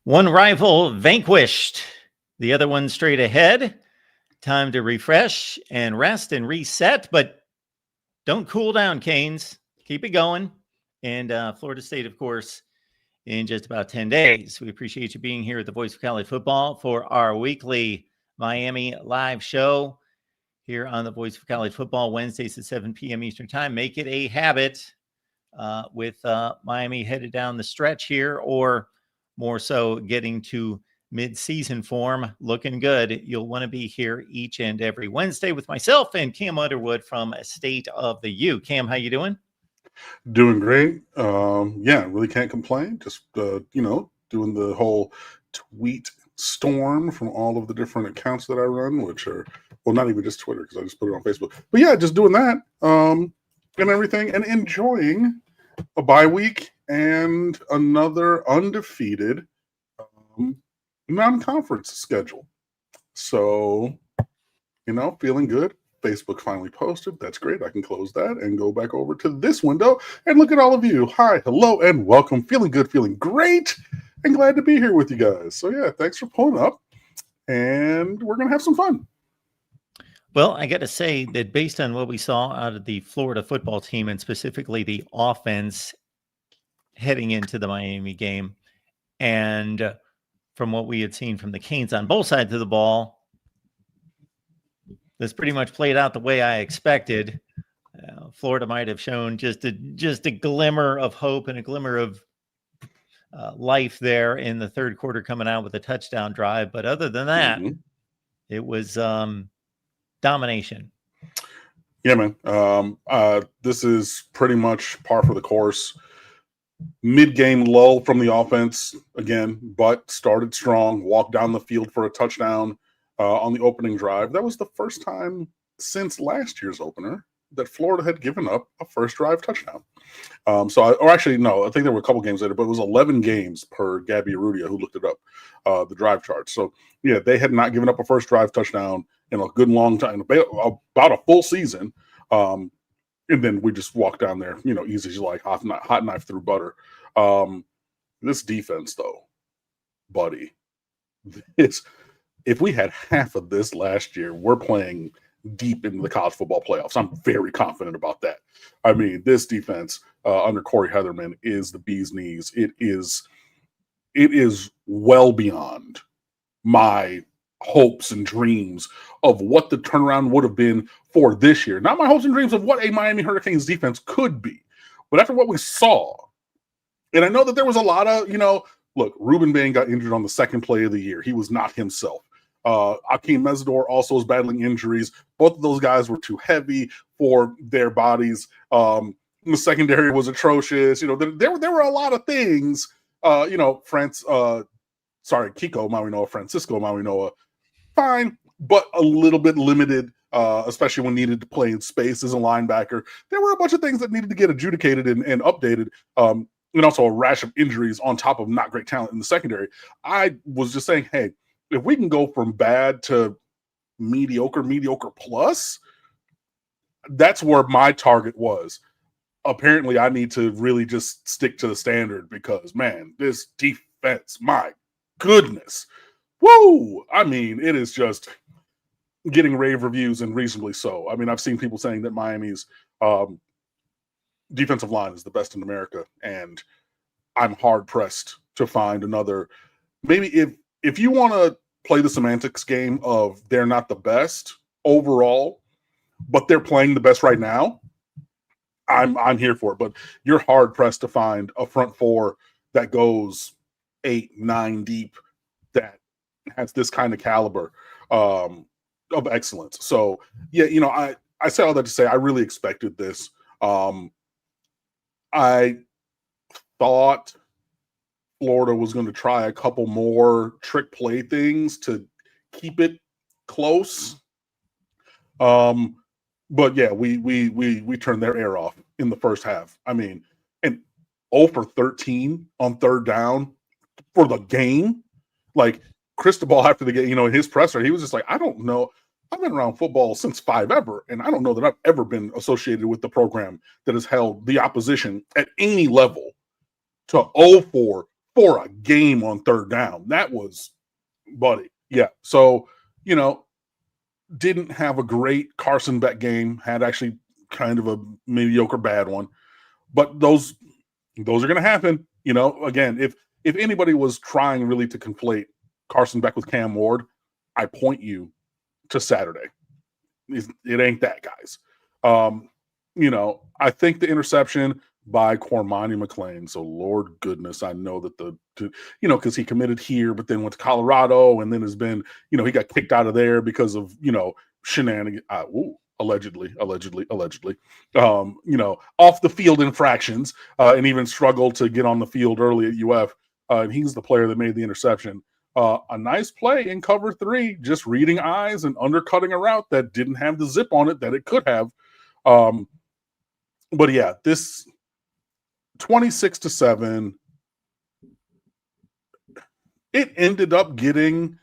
One rival vanquished, the other one straight ahead. Time to refresh and rest and reset, but don't cool down, Canes. Keep it going. And Florida State, of course, in just about 10 days. We appreciate you being here at the Voice of College Football for our weekly Miami live show here on the Voice of College Football, Wednesdays at 7 p.m. Eastern Time. Make it a habit with Miami headed down the stretch here, or more so getting to mid-season form, looking good. You'll want to be here each and every Wednesday with myself and Cam Underwood from State of the U. Cam, how you doing? Doing great. Yeah, really can't complain. Just, doing the whole tweet storm from all of the different accounts that I run, which are, well, not even just Twitter, because I just put it on Facebook. But yeah, just doing that and everything, and enjoying a bye week and another undefeated non-conference schedule. So, feeling good. Facebook finally posted. That's great. I can close that and go back over to this window and look at all of you. Hi, hello, and welcome. Feeling good, feeling great, and glad to be here with you guys. So yeah, thanks for pulling up, and we're going to have some fun. Well, I got to say that based on what we saw out of the Florida football team, and specifically the offense heading into the Miami game, and from what we had seen from the Canes on both sides of the ball, this pretty much played out the way I expected. Florida might have shown just a glimmer of hope and a glimmer of life there in the third quarter, coming out with a touchdown drive. But other than that, it was domination. Yeah, man. This is pretty much par for the course. Mid-game lull from the offense again, but started strong, walked down the field for a touchdown on the opening drive. That was the first time since last year's opener that Florida had given up a first drive touchdown. I think there were a couple games later, but it was 11 games per Gabby Arrudia, who looked it up, the drive chart. So yeah, they had not given up a first drive touchdown in a good long time, about a full season. And then we just walked down there, easy as like hot knife through butter. This defense, though, buddy, if we had half of this last year, we're playing deep into the college football playoffs. I'm very confident about that. I mean, this defense under Corey Heatherman is the bee's knees. It is well beyond my hopes and dreams of what the turnaround would have been for this year. Not my hopes and dreams of what a Miami Hurricanes defense could be. But after what we saw, and I know that there was a lot of, look, Ruben Bain got injured on the second play of the year. He was not himself. Akeem Mesidor also is battling injuries. Both of those guys were too heavy for their bodies. The secondary was atrocious. There were a lot of things. Kiko Mawinoa, Francisco Mawinoa, fine, but a little bit limited, especially when needed to play in space as a linebacker. There were a bunch of things that needed to get adjudicated and updated. And also a rash of injuries on top of not great talent in the secondary. I was just saying, hey, if we can go from bad to mediocre plus, that's where my target was. Apparently, I need to really just stick to the standard because, man, this defense, my goodness. Woo! I mean, it is just getting rave reviews, and reasonably so. I mean, I've seen people saying that Miami's defensive line is the best in America, and I'm hard-pressed to find another. Maybe if you want to play the semantics game of they're not the best overall, but they're playing the best right now, I'm here for it. But you're hard-pressed to find a front four that goes 8-9 deep that has this kind of caliber of excellence. So yeah, I say all that to say I really expected this. I thought Florida was going to try a couple more trick play things to keep it close. But yeah, we turned their air off in the first half. I mean, and 0 for 13 on third down for the game. Like Cristobal after the game, in his presser, he was just like, I don't know. I've been around football since 5 ever, and I don't know that I've ever been associated with the program that has held the opposition at any level to 0 for for a game on third down. That was, buddy. Yeah. So, didn't have a great Carson Beck game, had actually kind of a mediocre bad one. But those are going to happen. Again, if anybody was trying really to conflate Carson Beck with Cam Ward, I point you to Saturday. It ain't that, guys. I think the interception by Cormani McClain. So, Lord goodness, I know that because he committed here, but then went to Colorado, and then has been, he got kicked out of there because of, shenanigans. Allegedly, off the field infractions, and even struggled to get on the field early at UF. And he's the player that made the interception. A nice play in cover 3, just reading eyes and undercutting a route that didn't have the zip on it that it could have. But yeah, this 26-7, it ended up getting,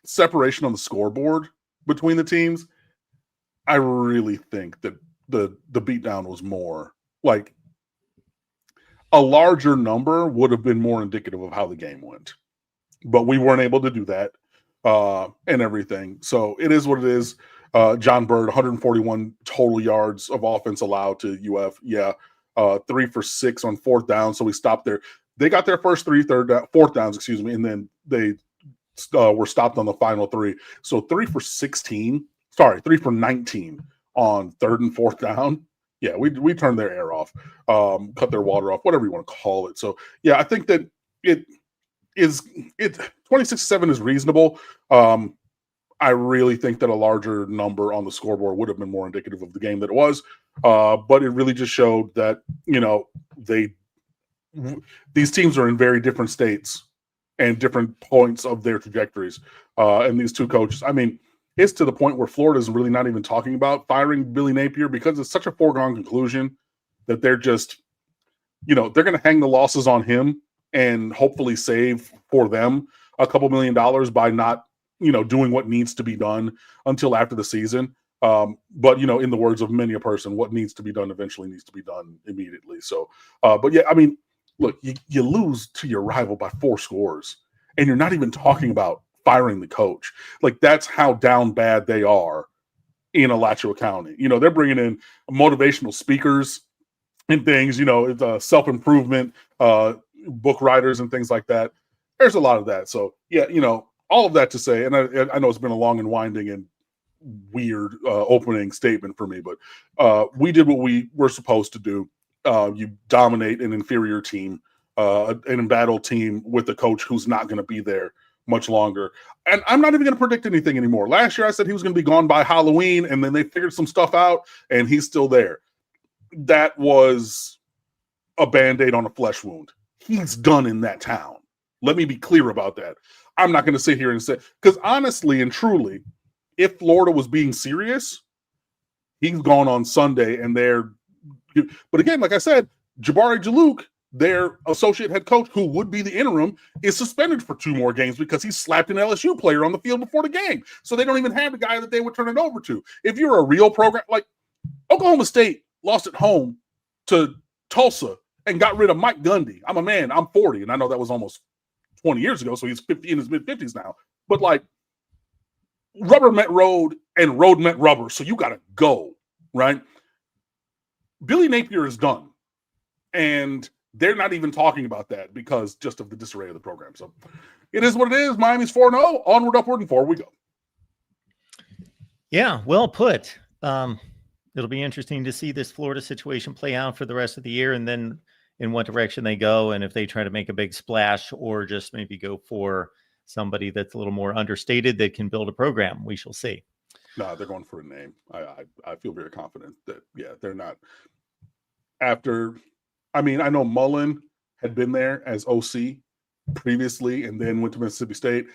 separation on the scoreboard between the teams. I really think that the beatdown was more like a larger number would have been more indicative of how the game went, but we weren't able to do that and everything. So it is what it is. John Bird, 141 total yards of offense allowed to UF. Yeah. 3 for 6 on fourth down. So we stopped there. They got their first fourth downs, and then they were stopped on the final 3. So 3 for 19 on third and fourth down. Yeah, we turned their air off, cut their water off, whatever you want to call it. So yeah, I think that it 26-7 is reasonable. I really think that a larger number on the scoreboard would have been more indicative of the game that it was. But it really just showed that, these teams are in very different states and different points of their trajectories. And these two coaches, it's to the point where Florida is really not even talking about firing Billy Napier because it's such a foregone conclusion that they're just, they're going to hang the losses on him and hopefully save for them a couple $1 million by not, doing what needs to be done until after the season. But, in the words of many a person, what needs to be done eventually needs to be done immediately. So, but yeah, look, you lose to your rival by 4 scores and you're not even talking about firing the coach. Like, that's how down bad they are in Alachua County. They're bringing in motivational speakers and things, self-improvement, book writers and things like that. There's a lot of that. So yeah, all of that to say, and I know it's been a long and winding and weird opening statement for me, but we did what we were supposed to do. You dominate an inferior team, an embattled team with a coach who's not going to be there much longer. And I'm not even going to predict anything anymore. Last year I said he was going to be gone by Halloween, and then they figured some stuff out and he's still there. That was a Band-Aid on a flesh wound. He's done in that town. Let me be clear about that. I'm not going to sit here and say, because honestly and truly, if Florida was being serious, he's gone on Sunday and but again, like I said, Jabari Jaluk, their associate head coach, who would be the interim, is suspended for 2 more games because he slapped an LSU player on the field before the game. So they don't even have the guy that they would turn it over to. If you're a real program, like Oklahoma State lost at home to Tulsa and got rid of Mike Gundy. I'm a man, I'm 40, and I know that was almost 20 years ago, so he's 50 in his mid-50s now. But like, rubber met road and road met rubber, so you got to go, right? Billy Napier is done, and they're not even talking about that because just of the disarray of the program. So it is what it is. Miami's 4-0. Onward, upward, and forward we go. Yeah, well put. It'll be interesting to see this Florida situation play out for the rest of the year, and then in what direction they go, and if they try to make a big splash or just maybe go for somebody that's a little more understated that can build a program. We shall see. No, they're going for a name. I feel very confident that, yeah, they're not. After, I know Mullen had been there as OC previously and then went to Mississippi State.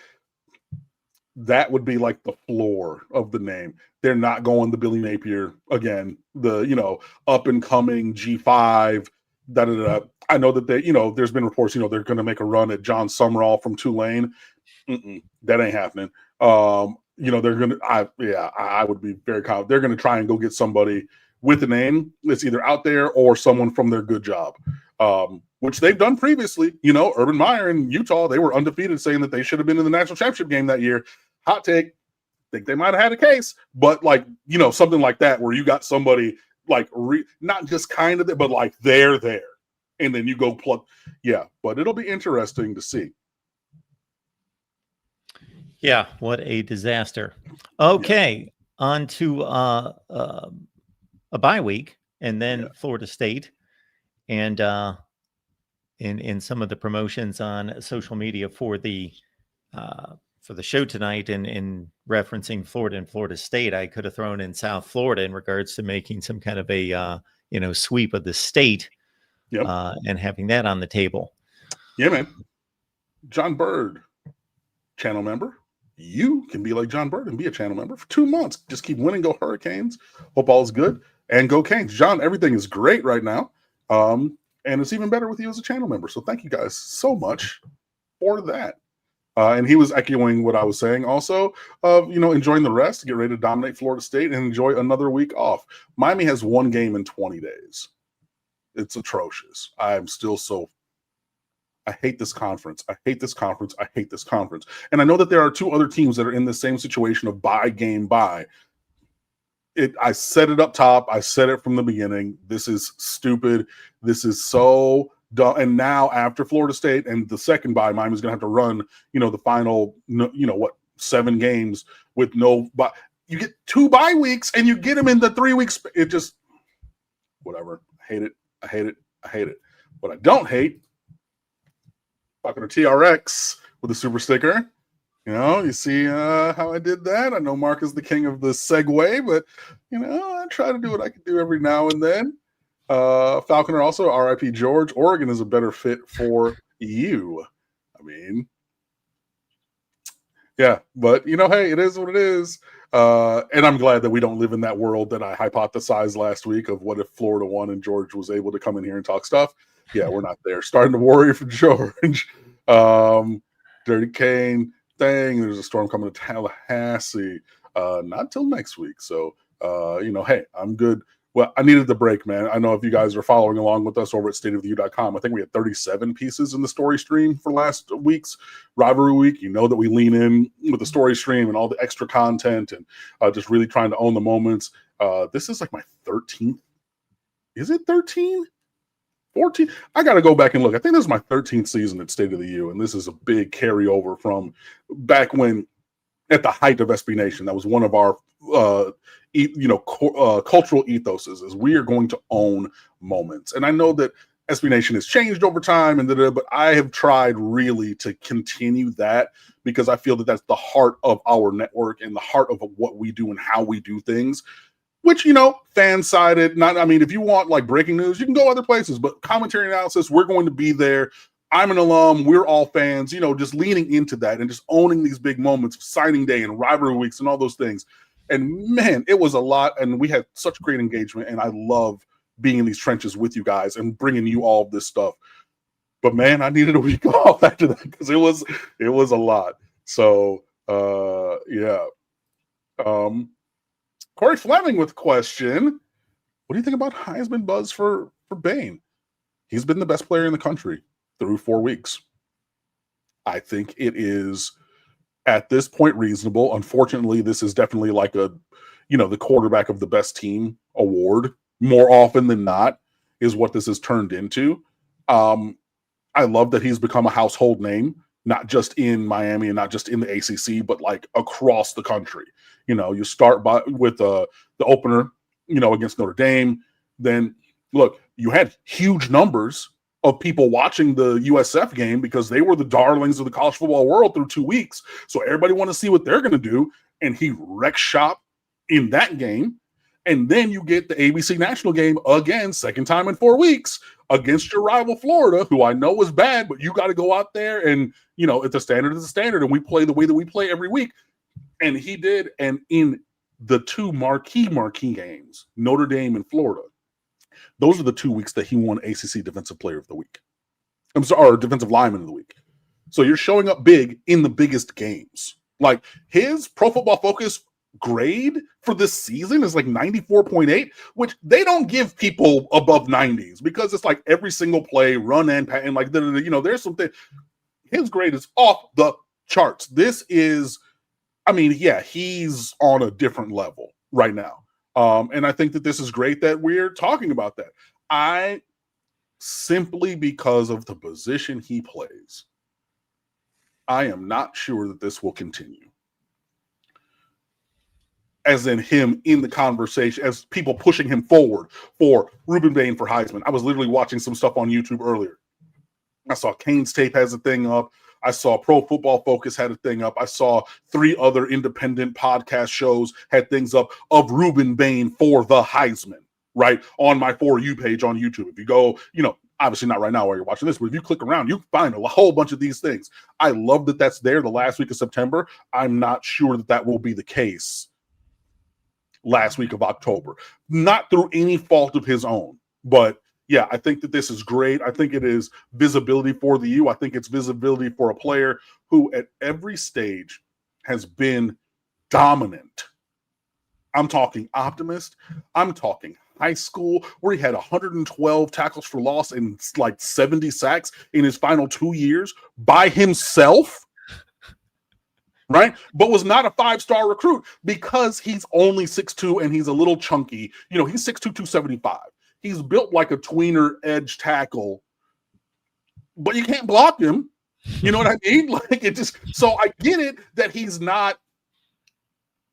That would be like the floor of the name. They're not going the Billy Napier again, the, up and coming G5, I know that they, there's been reports, they're going to make a run at John Summerall from Tulane. That ain't happening. They're going to, I would be very confident. They're going to try and go get somebody with a name that's either out there or someone from their good job. which they've done previously. You know, Urban Meyer in Utah, they were undefeated, saying that they should have been in the national championship game that year. Hot take. Think they might have had a case, but like, you know, something like that where you got somebody like not just kind of there, but like they're there, and then you go plug. Yeah, but it'll be interesting to see. Yeah, what a disaster. Okay, on to a bye week, and then Florida State, and in some of the promotions on social media for the show tonight, and in referencing Florida and Florida State, I could have thrown in South Florida in regards to making some kind of a sweep of the state, and having that on the table. Yeah, man. John Bird, channel member. You can be like John Bird and be a channel member for 2 months. Just keep winning. Go Hurricanes. Hope all is good. And go Canes. John, everything is great right now. And it's even better with you as a channel member. So thank you guys so much for that. And he was echoing what I was saying also of, enjoying the rest, get ready to dominate Florida State and enjoy another week off. Miami has 1 game in 20 days. It's atrocious. I'm still I hate this conference. I hate this conference. I hate this conference. And I know that there are 2 other teams that are in the same situation of bye game bye. I said it up top. I said it from the beginning. This is stupid. This is so dumb. And now after Florida State and the second bye, Miami's going to have to run, the final, 7 games with no bye. You get 2 bye weeks and you get them in the 3 weeks. It just, whatever. I hate it. I hate it. I hate it. What I don't hate, talking to TRX with a super sticker. You see how I did that? I know Mark is the king of the segue, but, I try to do what I can do every now and then. Falconer also, RIP George. Oregon is a better fit for you. I mean, yeah, but, hey, it is what it is. And I'm glad that we don't live in that world that I hypothesized last week of what if Florida won and George was able to come in here and talk stuff. Yeah, we're not there. Starting to worry for George. Dirty Kane. Dang, there's a storm coming to Tallahassee. Not till next week. So, hey, I'm good. Well, I needed the break, man. I know if you guys are following along with us over at stateoftheu.com, I think we had 37 pieces in the story stream for last week's rivalry week. You know that we lean in with the story stream and all the extra content and just really trying to own the moments. This is like my 13th. Is it 13? 14? I got to go back and look. I think this is my 13th season at State of the U, and this is a big carryover from back when, at the height of SB Nation, that was one of our cultural ethoses, is we are going to own moments. And I know that SB Nation has changed over time, but I have tried really to continue that because I feel that that's the heart of our network and the heart of what we do and how we do things. Which, fan-sided, if you want like breaking news, you can go other places, but commentary analysis, we're going to be there. I'm an alum. We're all fans, just leaning into that and just owning these big moments of signing day and rivalry weeks and all those things. And man, it was a lot. And we had such great engagement. And I love being in these trenches with you guys and bringing you all of this stuff. But man, I needed a week off after that because it was a lot. So, yeah. Corey Fleming with a question. What do you think about Heisman buzz for Bain? He's been the best player in the country through 4 weeks. I think it is at this point reasonable. Unfortunately, this is definitely like the quarterback of the best team award more often than not is what this has turned into. I love that he's become a household name, not just in Miami and not just in the ACC, but like across the country. You start with the opener, against Notre Dame. Then, look, you had huge numbers of people watching the USF game because they were the darlings of the college football world through 2 weeks. So everybody wanted to see what they're going to do. And he wrecked shop in that game. And then you get the ABC national game again, second time in 4 weeks against your rival Florida, who I know was bad, but you got to go out there and, it's a standard is a standard. And we play the way that we play every week. And he did. And in the 2 marquee games, Notre Dame and Florida, those are the 2 weeks that he won ACC Defensive Player of the Week. Or Defensive Lineman of the Week. So you're showing up big in the biggest games. Like his Pro Football Focus grade for this season is like 94.8, which they don't give people above 90s because it's like every single play, run and pat, and like, there's something. His grade is off the charts. This is, he's on a different level right now. And I think that this is great that we're talking about that. Simply because of the position he plays, I am not sure that this will continue. As in him in the conversation, as people pushing him forward for Ruben Bain for Heisman. I was literally watching some stuff on YouTube earlier. I saw Kane's Tape has a thing up. I saw Pro Football Focus had a thing up. I saw 3 other independent podcast shows had things up of Ruben Bain for the Heisman, right? On my For You page on YouTube. If you go, obviously not right now while you're watching this, but if you click around, you find a whole bunch of these things. I love that that's there the last week of September. I'm not sure that that will be the case last week of October. Not through any fault of his own, but yeah, I think that this is great. I think it is visibility for the U. I think it's visibility for a player who at every stage has been dominant. I'm talking optimist. I'm talking high school where he had 112 tackles for loss and like 70 sacks in his final 2 years by himself, right? But was not a 5-star recruit because he's only 6'2" and he's a little chunky. He's 6'2", 275. He's built like a tweener edge tackle, but you can't block him. You know what I mean? So I get it that he's not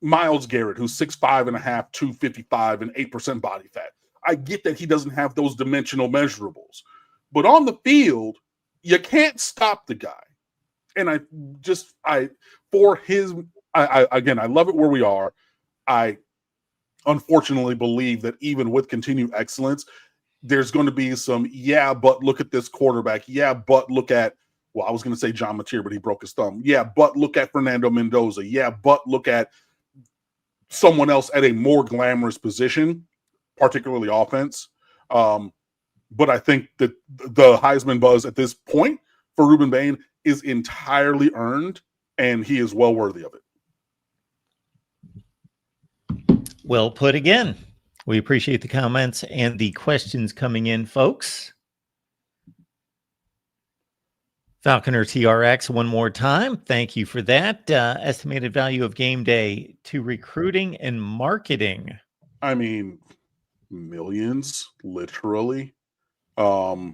Myles Garrett, who's 6'5.5", 255, and 8% body fat. I get that he doesn't have those dimensional measurables, but on the field, you can't stop the guy. And I love it where we are. I unfortunately believe that even with continued excellence, there's going to be some, but look at this quarterback. But look at, I was going to say John Mateer, but he broke his thumb. But look at Fernando Mendoza. But look at someone else at a more glamorous position, particularly offense. But I think that the Heisman buzz at this point for Ruben Bain is entirely earned, and he is well worthy of it. Well put again. We appreciate the comments and the questions coming in, folks. Falconer TRX, one more time. Thank you for that. Estimated value of game day to recruiting and marketing. I mean, millions, literally. So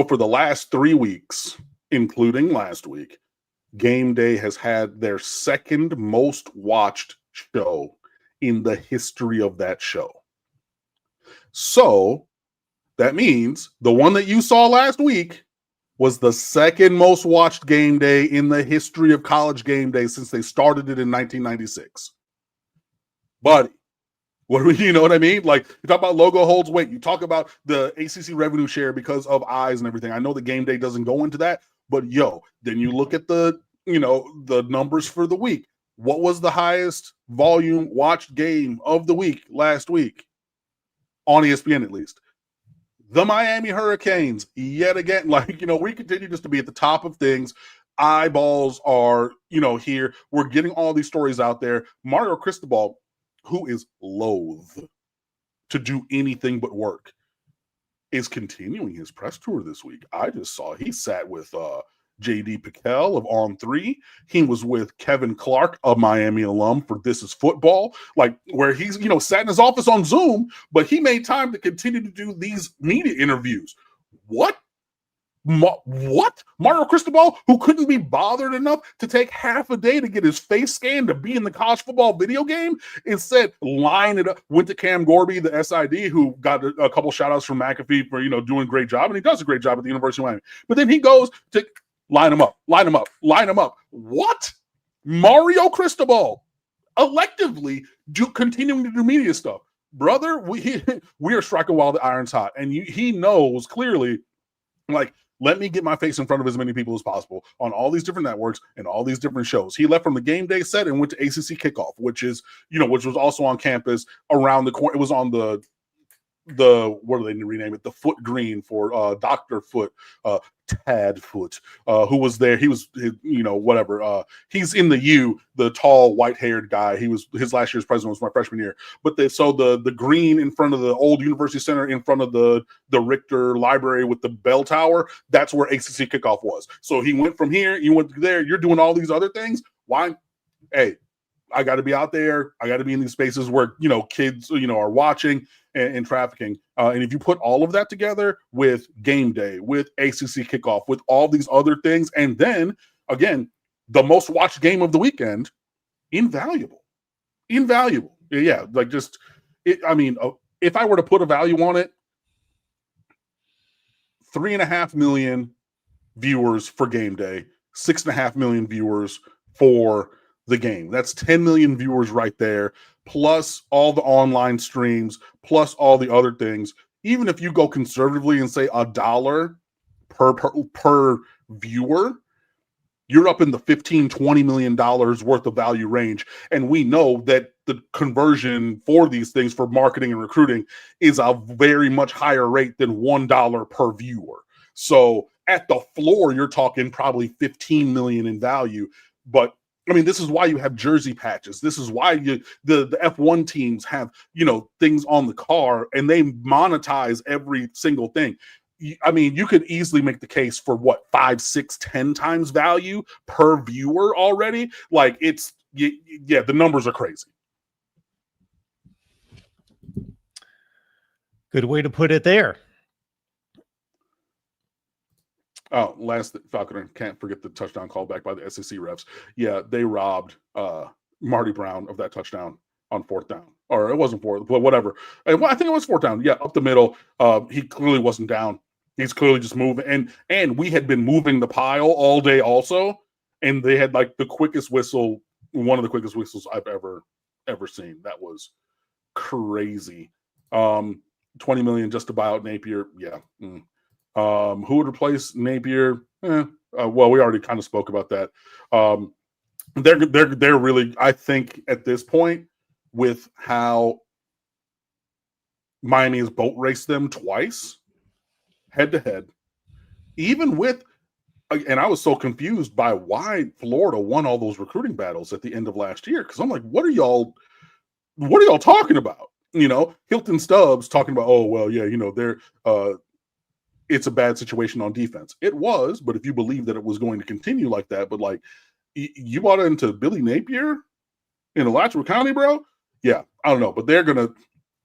for the last 3 weeks, including last week, Game Day has had their second most watched show in the history of that show. So that means the one that you saw last week was the second most watched game day in the history of college game day since they started it in 1996. Buddy, you know what I mean? Like, you talk about logo holds weight. You talk about the ACC revenue share because of eyes and everything. I know the game day doesn't go into that, but then you look at the numbers for the week. What was the highest volume watched game of the week last week? On ESPN, at least. The Miami Hurricanes, yet again, we continue just to be at the top of things. Eyeballs are, here. We're getting all these stories out there. Mario Cristobal, who is loath to do anything but work, is continuing his press tour this week. I just saw he sat with J.D. Piquel of On3. He was with Kevin Clark, a Miami alum, for This Is Football, where he's, sat in his office on Zoom, but he made time to continue to do these media interviews. What? Mario Cristobal, who couldn't be bothered enough to take half a day to get his face scanned to be in the college football video game, instead line it up, went to Cam Gorby, the SID, who got a couple shout outs from McAfee for, doing a great job. And he does a great job at the University of Miami. But then he goes to line him up. What? Mario Cristobal electively continuing to do media stuff. Brother, we are striking while the iron's hot. And he knows clearly, let me get my face in front of as many people as possible on all these different networks and all these different shows. He left from the game day set and went to ACC Kickoff, which was also on campus around the corner. It was on the what do they rename it? The Foot Green for Dr. Foot, Tad Foot, who was there. He was, whatever. He's in the U, the tall, white-haired guy. His last year's president was my freshman year. But the green in front of the old University Center, in front of the Richter Library with the bell tower, that's where ACC kickoff was. So he went from here, you went there, you're doing all these other things. Why? Hey, I got to be out there. I got to be in these spaces where, kids, are watching and trafficking. And if you put all of that together with game day, with ACC kickoff, with all these other things, and then, again, the most watched game of the weekend, invaluable. Yeah, if I were to put a value on it, 3.5 million viewers for game day, 6.5 million viewers for the game. That's 10 million viewers right there, plus all the online streams, plus all the other things. Even if you go conservatively and say $1 per viewer, you're up in the $15-20 million worth of value range. And we know that the conversion for these things for marketing and recruiting is a very much higher rate than $1 per viewer. So at the floor, you're talking probably 15 million in value. But this is why you have jersey patches. This is why the F1 teams have, things on the car, and they monetize every single thing. You could easily make the case for 5, 6, 10 times value per viewer already. The numbers are crazy. Good way to put it there. Oh, last Falconer, can't forget the touchdown call back by the SEC refs. Yeah, they robbed Marty Brown of that touchdown on 4th down. Or it wasn't 4th, but whatever. I think it was 4th down. Yeah, up the middle. He clearly wasn't down. He's clearly just moving. And we had been moving the pile all day also. And they had the quickest whistle, one of the quickest whistles I've ever seen. That was crazy. 20 million just to buy out Napier. Yeah. Who would replace Napier? Well, we already kind of spoke about that. They're really, I think, at this point, with how Miami has boat raced them twice, head to head, even with, and I was so confused by why Florida won all those recruiting battles at the end of last year, because I'm like, what are y'all talking about? Hilton Stubbs talking about, oh well, yeah, they're it's a bad situation on defense. It was, but if you believe that it was going to continue like that, but you bought into Billy Napier in Alachua County, bro? Yeah, I don't know, but they're gonna.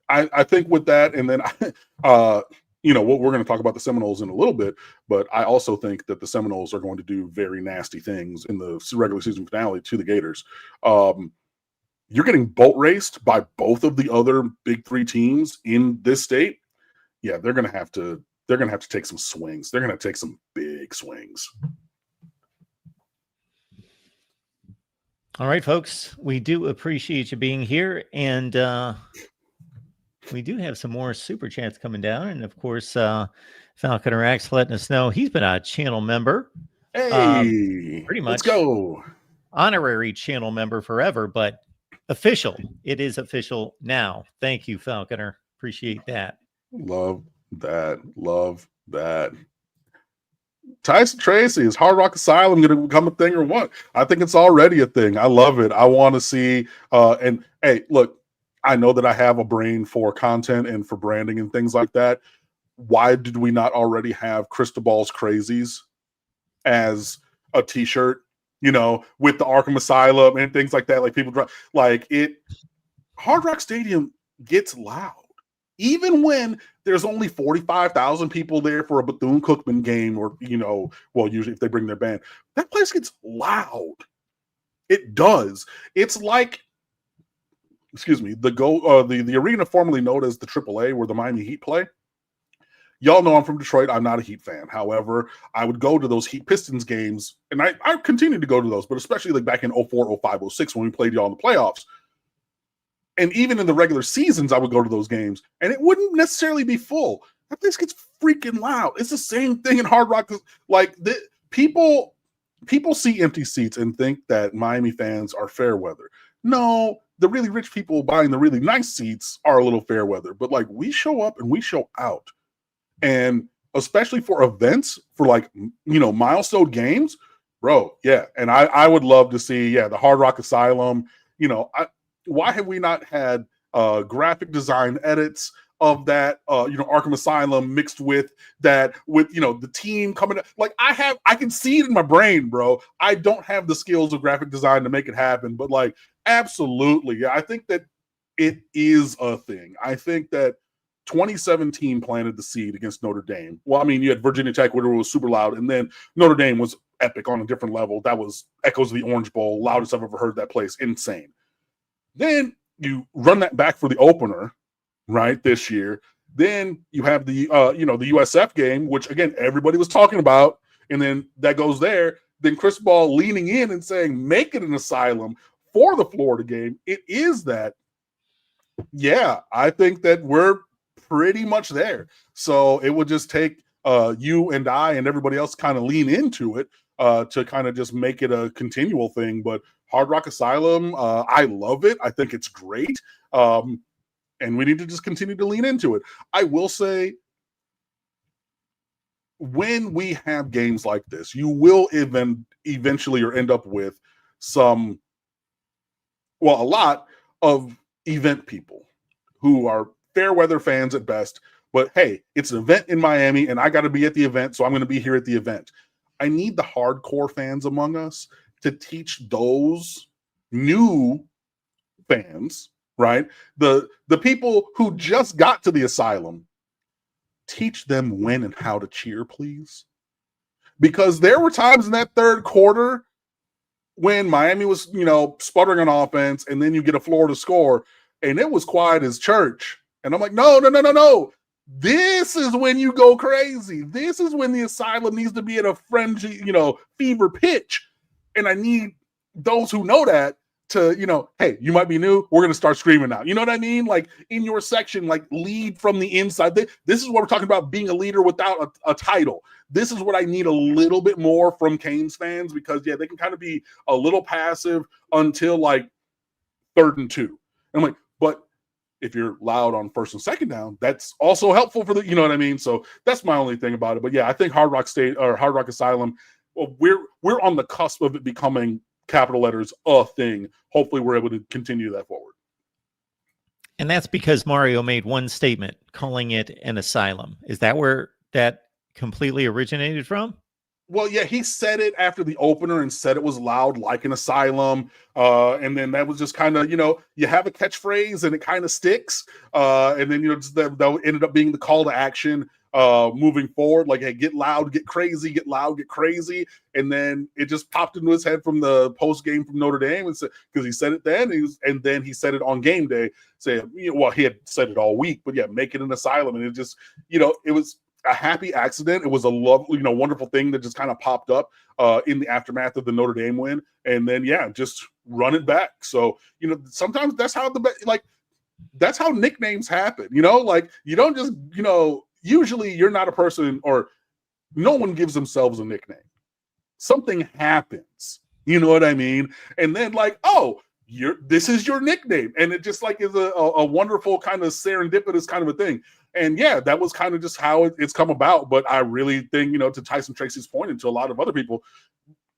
I think with that, and then what we're going to talk about the Seminoles in a little bit, but I also think that the Seminoles are going to do very nasty things in the regular season finale to the Gators. You're getting boat raced by both of the other big 3 teams in this state. Yeah, they're going to have to take some swings. They're going to take some big swings. All right, folks, we do appreciate you being here, and we do have some more super chats coming down, and of course, Falconer X letting us know he's been a channel member. Hey, pretty much. Let's go. Honorary channel member forever, but official. It is official now. Thank you, Falconer. Appreciate that. Love that. Tyson Tracy, is Hard Rock Asylum going to become a thing or what? I think it's already a thing. I love it. I want to see. And hey, look, I know that I have a brain for content and for branding and things like that. Why did we not already have Cristobal's Crazies as a T-shirt? With the Arkham Asylum and things like that. People Hard Rock Stadium gets loud. Even when there's only 45,000 people there for a Bethune-Cookman game, or, usually if they bring their band, that place gets loud. It does. It's like, the arena formerly known as the AAA, where the Miami Heat play. Y'all know I'm from Detroit. I'm not a Heat fan. However, I would go to those Heat Pistons games, and I continue to go to those, but especially back in 04, 05, 06 when we played y'all in the playoffs. And even in the regular seasons, I would go to those games, and it wouldn't necessarily be full. That place gets freaking loud. It's the same thing in Hard Rock. People see empty seats and think that Miami fans are fair weather. No, the really rich people buying the really nice seats are a little fair weather, but like we show up and we show out. And especially for events, for like, milestone games, bro. Yeah. And I would love to see, the Hard Rock Asylum. Why have we not had graphic design edits of that, Arkham Asylum mixed with that, with, the team coming, like I can see it in my brain, bro. I don't have the skills of graphic design to make it happen, but like, absolutely. Yeah. I think that it is a thing. I think that 2017 planted the seed against Notre Dame. Well, I mean, you had Virginia Tech, where it was super loud, and then Notre Dame was epic on a different level. That was echoes of the Orange Bowl, loudest I've ever heard that place, insane. Then you run that back for the opener, right, this year. Then you have the the USF game, which again everybody was talking about, and then that goes there. Then Chris Ball leaning in and saying, "Make it an asylum for the Florida game." It is that. Yeah, I think that we're pretty much there. So it would just take you and I and everybody else kind of lean into it to kind of just make it a continual thing. But Hard Rock Asylum, I love it. I think it's great. And we need to just continue to lean into it. I will say, when we have games like this, you will eventually or end up with a lot of event people who are fair weather fans at best, but hey, it's an event in Miami and I got to be at the event, so I'm going to be here at the event. I need the hardcore fans among us to teach those new fans, right? The people who just got to the asylum, teach them when and how to cheer, please. Because there were times in that third quarter when Miami was, sputtering on offense, and then you get a Florida score, and it was quiet as church. And I'm like, no. This is when you go crazy. This is when the asylum needs to be at a frenzy, fever pitch. And I need those who know that to, hey, you might be new. We're going to start screaming now. You know what I mean? Like in your section, like lead from the inside. This is what we're talking about, being a leader without a title. This is what I need a little bit more from Canes fans, because they can kind of be a little passive until like 3rd and 2. And I'm like, but if you're loud on 1st and 2nd down, that's also helpful for you know what I mean? So that's my only thing about it. But yeah, I think Hard Rock Asylum, well, we're on the cusp of it becoming, capital letters, a thing. Hopefully we're able to continue that forward. And that's because Mario made one statement calling it an asylum. Is that where that completely originated from? Well, yeah, he said it after the opener and said it was loud like an asylum. And then that was just kind of, you have a catchphrase and it kind of sticks. And then, that ended up being the call to action moving forward. Like, hey, get loud, get crazy, get loud, get crazy. And then it just popped into his head from the post game from Notre Dame, and because he said it then, and then he said it on game day. Saying, well, he had said it all week, but yeah, make it an asylum. And it just, it was a happy accident. It was a lovely, wonderful thing that just kind of popped up in the aftermath of the Notre Dame win. And then, just run it back. So, sometimes that's how that's how nicknames happen, like you don't just, usually you're not a person, or no one gives themselves a nickname. Something happens, you know what I mean? And then like, oh, this is your nickname. And it just like is a wonderful kind of serendipitous kind of a thing. And yeah, that was kind of just how it's come about. But I really think, to Tyson Tracy's point, and to a lot of other people,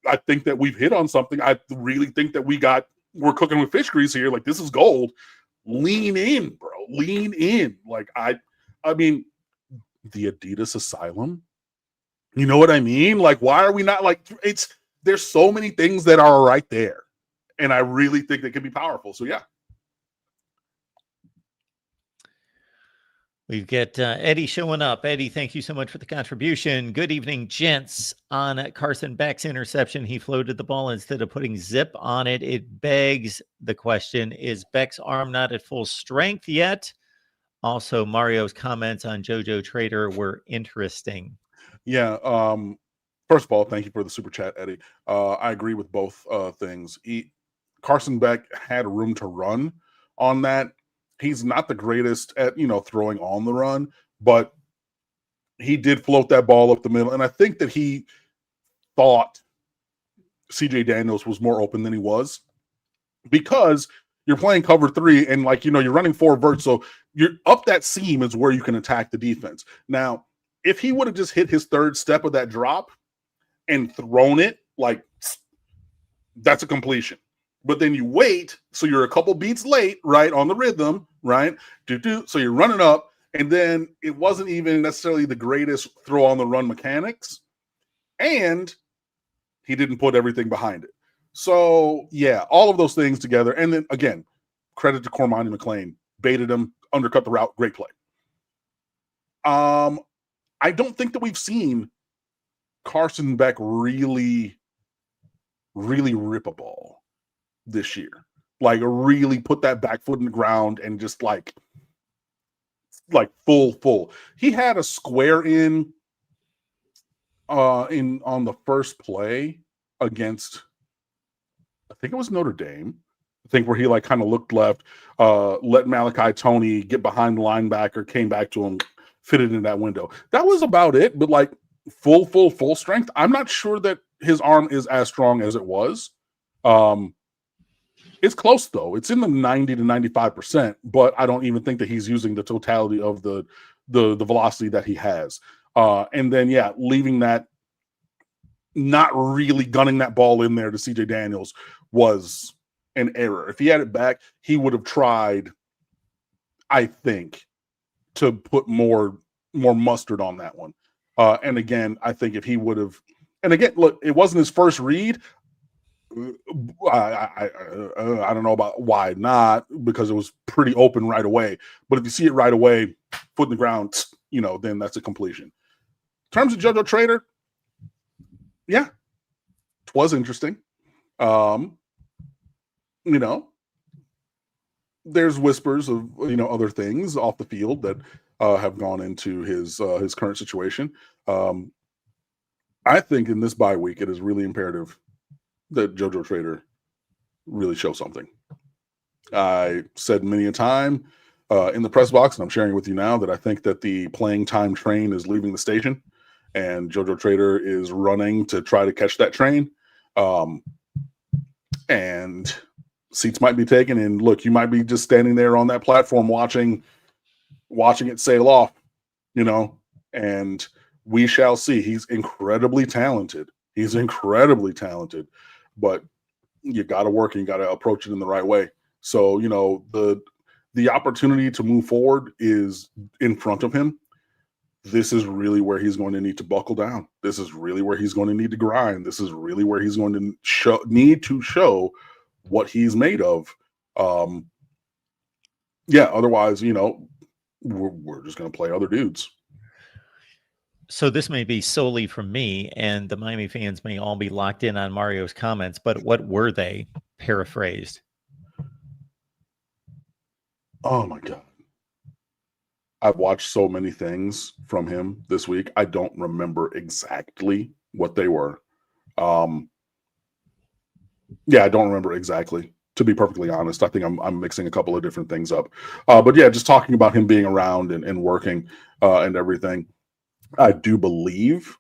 I think that we've hit on something. I really think that we're cooking with fish grease here. Like, this is gold. Lean in, bro. Lean in. Like, I mean, the Adidas Asylum, you know what I mean? Like, why are we not like, there's so many things that are right there. And I really think they can be powerful. So yeah. We've got Eddie showing up. Eddie, thank you so much for the contribution. Good evening, gents. On Carson Beck's interception, he floated the ball instead of putting zip on it. It begs the question, is Beck's arm not at full strength yet? Also, Mario's comments on Jojo Trader were interesting. Yeah. First of all, thank you for the super chat, Eddie. I agree with both things. Carson Beck had room to run on that. He's not the greatest at, throwing on the run, but he did float that ball up the middle. And I think that he thought CJ Daniels was more open than he was, because You're playing cover 3, and like, you're running 4 verts, so you're up that seam is where you can attack the defense. Now, if he would have just hit his third step of that drop and thrown it, like, that's a completion. But then you wait, so you're a couple beats late, right, on the rhythm, right? So you're running up, and then it wasn't even necessarily the greatest throw on the run mechanics, and he didn't put everything behind it. So, yeah, all of those things together. And then, again, credit to Cormani McLean. Baited him, undercut the route, great play. I don't think that we've seen Carson Beck really rip a ball this year. Like, really put that back foot in the ground and just, like full. He had a square in on the first play against, I think it was Notre Dame. I think where he like kind of looked left, let Malachi Toney get behind the linebacker, came back to him, fitted in that window. That was about it. But like full strength. I'm not sure that his arm is as strong as it was. It's close though. It's in the 90 to 95%, but I don't even think that he's using the totality of the velocity that he has. And then leaving that, not really gunning that ball in there to CJ Daniels was an error. If he had it back, he would have tried, I think, to put more mustard on that one. And again, I think if he would have, and again, look, it wasn't his first read. I don't know about why not, because it was pretty open right away. But if you see it right away, foot in the ground, then that's a completion. In terms of Jojo Trader, yeah, it was interesting. There's whispers of other things off the field that have gone into his current situation. I think in this bye week, it is really imperative that Jojo Trader really show something. I said many a time in the press box, and I'm sharing with you now, that I think that the playing time train is leaving the station, and Jojo Trader is running to try to catch that train. And seats might be taken, and look, you might be just standing there on that platform watching it sail off, and we shall see. He's incredibly talented. But you got to work and you got to approach it in the right way. So, the opportunity to move forward is in front of him. This is really where he's going to need to buckle down. This is really where he's going to need to grind. This is really where he's going to need to show what he's made of. Otherwise, we're just going to play other dudes. So this may be solely from me, and the Miami fans may all be locked in on Mario's comments, but what were they, paraphrased? Oh my God. I've watched so many things from him this week. I don't remember exactly what they were. I don't remember exactly, to be perfectly honest. I think I'm mixing a couple of different things up. But just talking about him being around and working and everything, I do believe.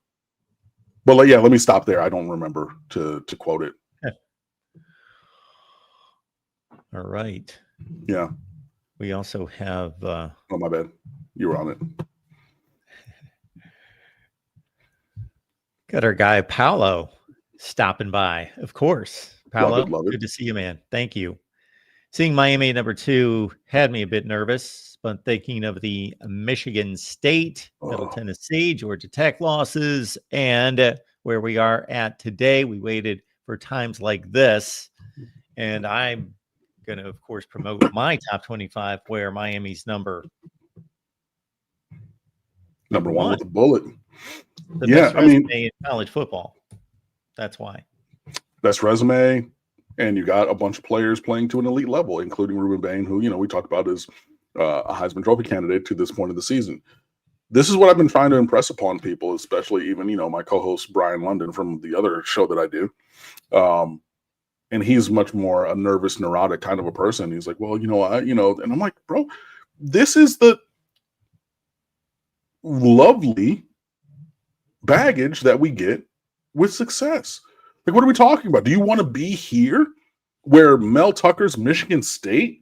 But let me stop there. I don't remember to quote it. All right. Yeah. We also have... oh, my bad. You were on it. Got our guy, Paolo, stopping by. Of course. Paolo, love it. Good to see you, man. Thank you. Seeing Miami at #2 had me a bit nervous, but thinking of the Michigan State, Middle Tennessee, Georgia Tech losses, and where we are at today, we waited for times like this. And I'm going to, of course, promote my top 25, where Miami's number one with a bullet. The best resume in college football. That's why. Best resume, and you got a bunch of players playing to an elite level, including Ruben Bain, who, we talked about as a Heisman Trophy candidate to this point of the season. This is what I've been trying to impress upon people, especially even, my co-host Brian London from the other show that I do. And he's much more a nervous, neurotic kind of a person. He's like, well, and I'm like, bro, this is the lovely baggage that we get with success. Like, what are we talking about? Do you want to be here where Mel Tucker's Michigan State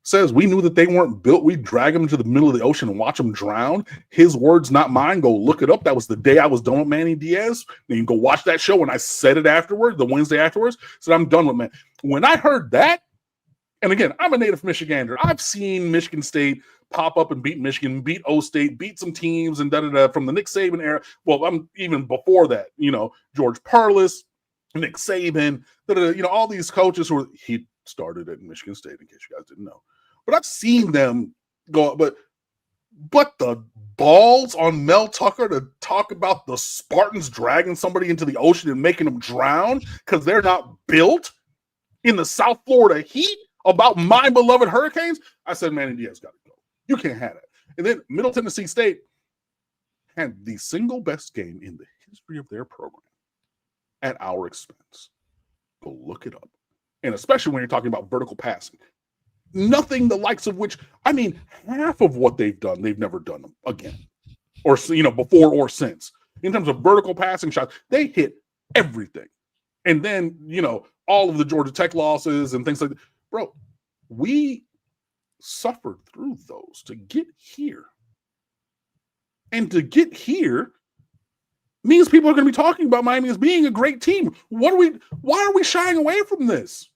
says we knew that they weren't built. We drag them to the middle of the ocean and watch them drown. His words, not mine. Go look it up. That was the day I was done with Manny Diaz. And you can go watch that show. And I said it afterwards, the Wednesday afterwards. Said I'm done with man. When I heard that, and again, I'm a native Michigander. I've seen Michigan State pop up and beat Michigan, beat O State, beat some teams and from the Nick Saban era. Well, I'm even before that, George Perlis, Nick Saban, all these coaches he started at Michigan State, in case you guys didn't know. But I've seen them go, but the balls on Mel Tucker to talk about the Spartans dragging somebody into the ocean and making them drown because they're not built in the South Florida heat about my beloved Hurricanes. I said, Manny Diaz got to go. You can't have it. And then Middle Tennessee State had the single best game in the history of their program at our expense. Go look it up. And especially when you're talking about vertical passing. Nothing the likes of which, half of what they've done, they've never done them again. Or, before or since. In terms of vertical passing shots, they hit everything. And then, all of the Georgia Tech losses and things like that. Bro, we suffered through those to get here. And to get here means people are going to be talking about Miami as being a great team. Why are we shying away from this?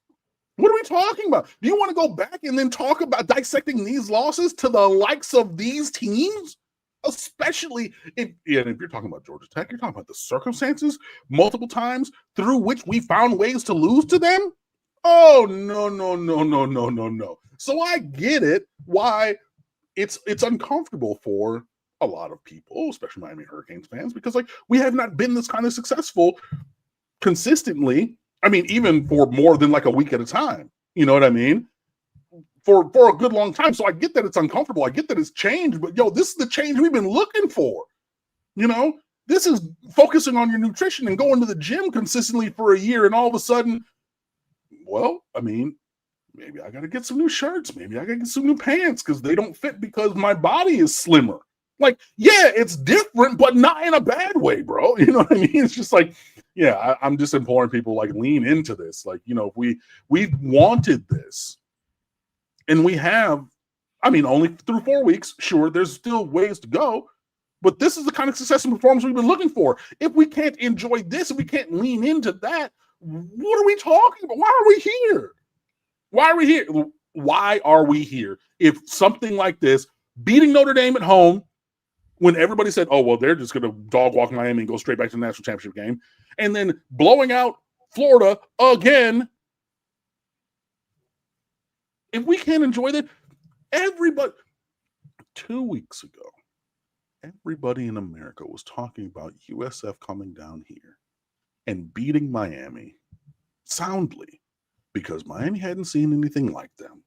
What are we talking about? Do you want to go back and then talk about dissecting these losses to the likes of these teams? Especially if you're talking about Georgia Tech, you're talking about the circumstances multiple times through which we found ways to lose to them. Oh, no. So I get it why it's uncomfortable for a lot of people, especially Miami Hurricanes fans, because we have not been this kind of successful consistently. Even for more than a week at a time. You know what I mean? For a good long time. So I get that it's uncomfortable. I get that it's changed, but this is the change we've been looking for. This is focusing on your nutrition and going to the gym consistently for a year, and all of a sudden, maybe I got to get some new shirts. Maybe I got to get some new pants because they don't fit because my body is slimmer. It's different, but not in a bad way, bro. You know what I mean? It's just I'm just imploring people lean into this. If we wanted this, and we have, only through 4 weeks. Sure, there's still ways to go, but this is the kind of success and performance we've been looking for. If we can't enjoy this, if we can't lean into that, what are we talking about? Why are we here? Why are we here? If something like this, beating Notre Dame at home, when everybody said, oh, well, they're just going to dog walk Miami and go straight back to the national championship game, and then blowing out Florida again, if we can't enjoy that, 2 weeks ago, everybody in America was talking about USF coming down here and beating Miami soundly because Miami hadn't seen anything like them.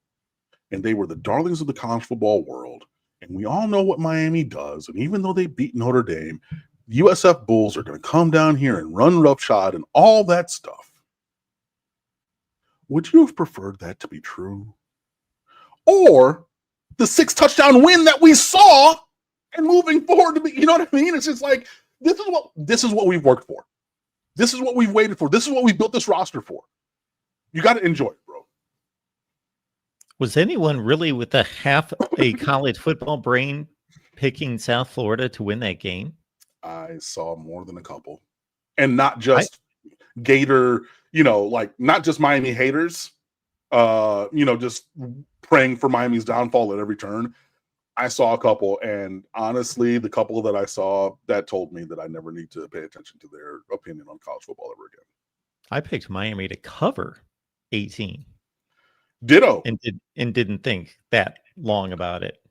And they were the darlings of the college football world. And we all know what Miami does. And even though they beat Notre Dame, USF Bulls are going to come down here and run roughshod and all that stuff. Would you have preferred that to be true? Or the 6-touchdown win that we saw and moving forward to be, you know what I mean? It's just this is what we've worked for. This is what we've waited for. This is what we built this roster for. You got to enjoy it, bro. Was anyone really with a college football brain picking South Florida to win that game? I saw more than a couple. And not just Gator, not just Miami haters, just praying for Miami's downfall at every turn. I saw a couple, and honestly, the couple that I saw, that told me that I never need to pay attention to their opinion on college football ever again. I picked Miami to cover 18. Ditto. And didn't think that long about it.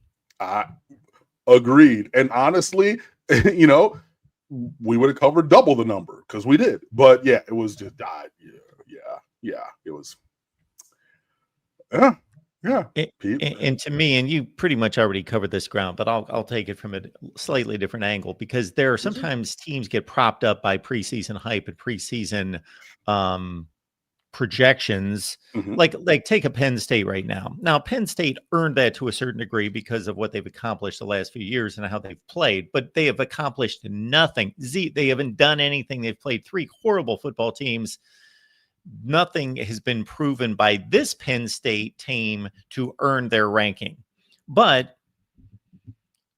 Agreed. And honestly, we would have covered double the number because we did. But yeah, it was just it was And to me, and you pretty much already covered this ground, but I'll take it from a slightly different angle because there are sometimes teams get propped up by preseason hype and preseason projections. Like take a Penn State right now. Now, Penn State earned that to a certain degree because of what they've accomplished the last few years and how they've played, but they have accomplished nothing. They haven't done anything. They've played 3 horrible football teams. nothing has been proven by this Penn State team to earn their ranking. But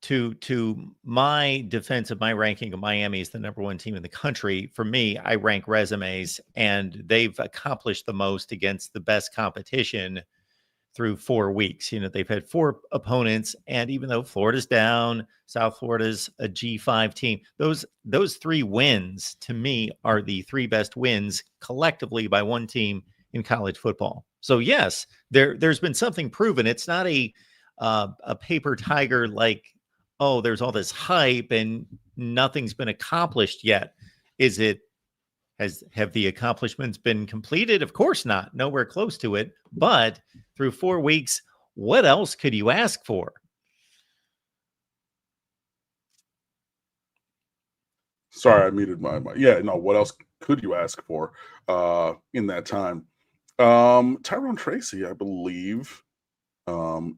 to my defense of my ranking of Miami is the number one team in the country. For me, I rank resumes, and they've accomplished the most against the best competition through 4 weeks. They've had 4 opponents, and even though Florida's down, South Florida's a G5 team, those 3 wins to me are the 3 best wins collectively by one team in college football. So yes, there's been something proven. It's not a paper tiger like, oh, there's all this hype and nothing's been accomplished yet. Have the accomplishments been completed? Of course not. Nowhere close to it. But through 4 weeks, what else could you ask for? Sorry, I muted my mic. Yeah, no, what else could you ask for in that time? Tyrone Tracy, I believe.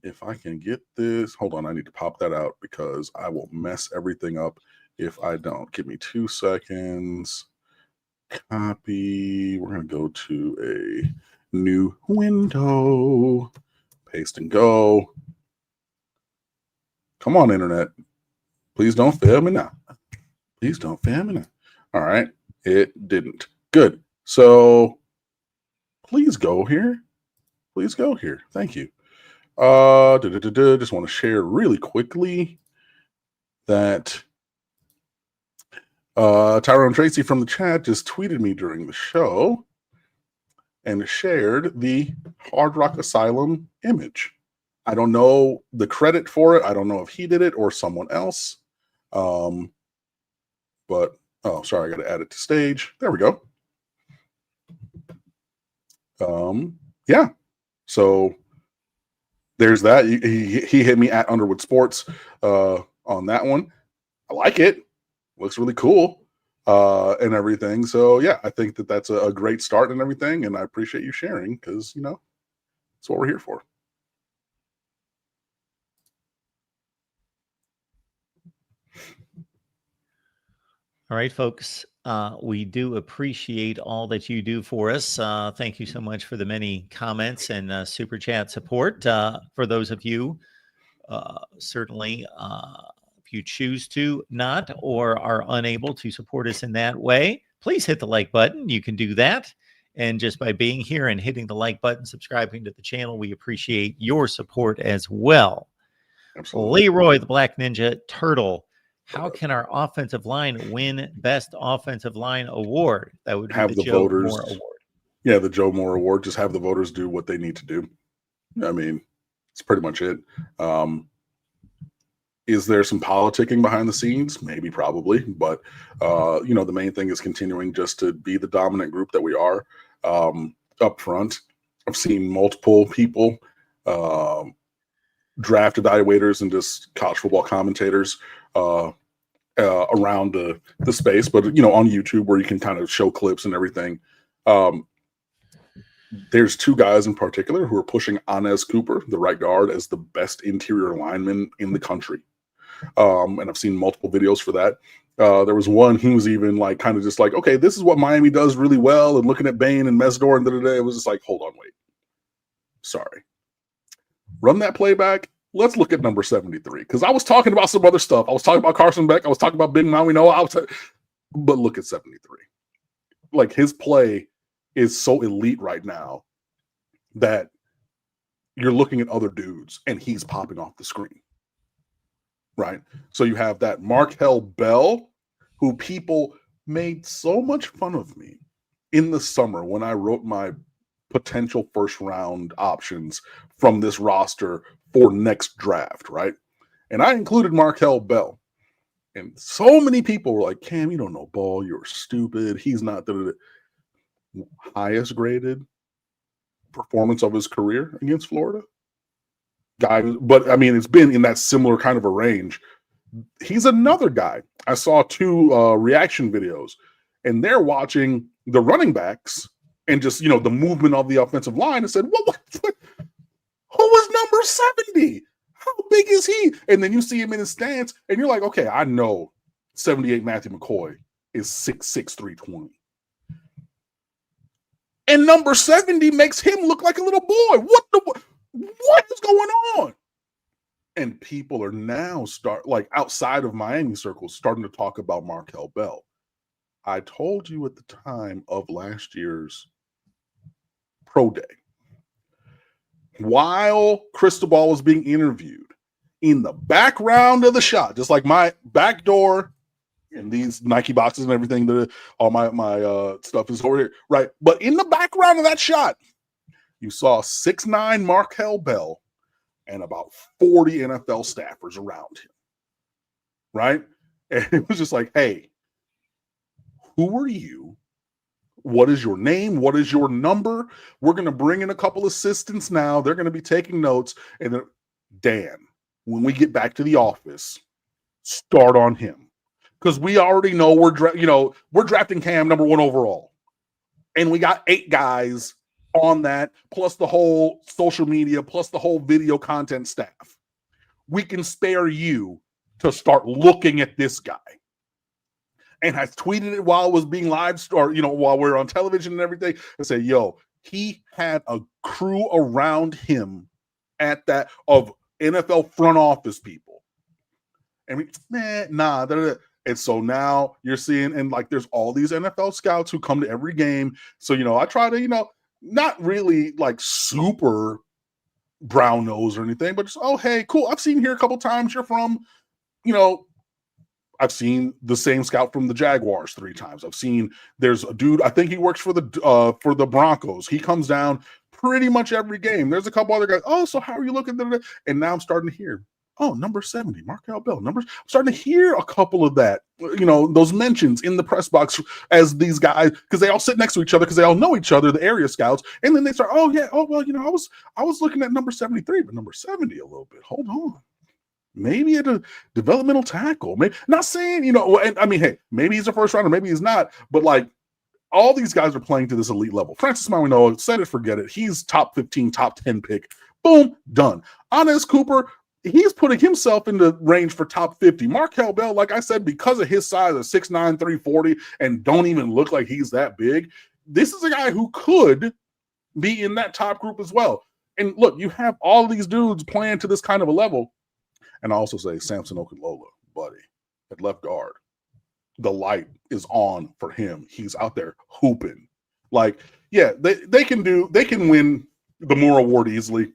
If I can get this, hold on, I need to pop that out because I will mess everything up if I don't. Give me 2 seconds. Copy. We're going to go to a new window. Paste and go. Come on, internet. Please don't fail me now. Please don't fail me now. All right. It didn't. Good. So please go here. Please go here. Thank you. Just want to share really quickly that Tyrone Tracy from the chat just tweeted me during the show and shared the Hard Rock Asylum image. I don't know the credit for it. I don't know if he did it or someone else. But, oh, sorry, I got to add it to stage. There we go. Yeah. So there's that. He hit me at Underwood Sports on that one. I like it. Looks really cool and everything. So, yeah, I think that's a great start and everything. And I appreciate you sharing because, that's what we're here for. All right, folks. We do appreciate all that you do for us. Thank you so much for the many comments and super chat support. For those of you, certainly, if you choose to not or are unable to support us in that way, please hit the like button. You can do that. And just by being here and hitting the like button, subscribing to the channel, we appreciate your support as well. Absolutely. Leroy, the Black Ninja Turtle. How can our offensive line win Best Offensive Line Award? That would be have the Joe voters. Moore Award. Yeah, the Joe Moore Award. Just have the voters do what they need to do. I mean, it's pretty much it. Is there some politicking behind the scenes? Maybe, probably. But, the main thing is continuing just to be the dominant group that we are up front. I've seen multiple people, draft evaluators and just college football commentators around the space, but, on YouTube where you can kind of show clips and everything. There's 2 guys in particular who are pushing Anez Cooper, the right guard, as the best interior lineman in the country. And I've seen multiple videos for that. There was one, he was even like, kind of just like, okay, this is what Miami does really well. And looking at Bain and Mesdor and it was just like, hold on, wait. Sorry. Run that playback. Let's look at number 73. Because I was talking about some other stuff. I was talking about Carson Beck. I was talking about Big Maui Noah. But look at 73. Like, his play is so elite right now that you're looking at other dudes and he's popping off the screen. Right? So you have that Markel Bell, who people made so much fun of me in the summer when I wrote my potential first round options from this roster for next draft, right? And I included Markel Bell. And so many people were like, Cam, you don't know ball. You're stupid. He's not the highest graded performance of his career against Florida. Guy, but I mean, it's been in that similar kind of a range. He's another guy. I saw 2 reaction videos, and they're watching the running backs and just, the movement of the offensive line and said, what who was number 70? How big is he? And then you see him in his stance, and you're like, okay, I know 78 Matthew McCoy is 6'6", 320. And number 70 makes him look like a little boy. What is going on? And people are now outside of Miami circles starting to talk about Markel Bell. I told you at the time of last year's pro day, while Cristobal was being interviewed, in the background of the shot, just like my back door and these Nike boxes and everything, that all my stuff is over here, right? But in the background of that shot, you saw 6'9" Markel Bell and about 40 NFL staffers around him, right? And it was just like, hey, who are you? What is your name? What is your number? We're going to bring in a couple assistants now. They're going to be taking notes. And then, Dan, when we get back to the office, start on him. Because we already know we're drafting Cam number 1 overall. And we got 8 guys on that, plus the whole social media, plus the whole video content staff. We can spare you to start looking at this guy. And I tweeted it while it was being live, or while we were on television and everything, and say, yo, he had a crew around him at that of NFL front office people. And and so now you're seeing, and there's all these NFL scouts who come to every game. So, I try to, not really super brown nose or anything, but just, oh, hey, cool. I've seen you here a couple times. You're from, I've seen the same scout from the Jaguars 3 times. I've seen there's a dude, I think he works for the Broncos. He comes down pretty much every game. There's a couple other guys. Oh, so how are you looking? And now I'm starting to hear, oh, number 70, Markel Bell. I'm starting to hear a couple of that, those mentions in the press box as these guys, because they all sit next to each other because they all know each other, the area scouts. And then they start, oh, yeah, oh, well, I was looking at number 73, but number 70 a little bit. Hold on. Maybe at a developmental tackle. Maybe, not saying, and I mean, hey, maybe he's a first rounder, maybe he's not, but all these guys are playing to this elite level. Francis Mauigoa, set it, forget it. He's top 15, top 10 pick. Boom, done. Anez Cooper, he's putting himself in the range for top 50. Markel Bell, like I said, because of his size of 6'9", 340, and don't even look like he's that big, this is a guy who could be in that top group as well. And look, you have all these dudes playing to this kind of a level. And I also say Samson Okunlola, buddy, at left guard. The light is on for him. He's out there hooping. They can win the Moore Award easily.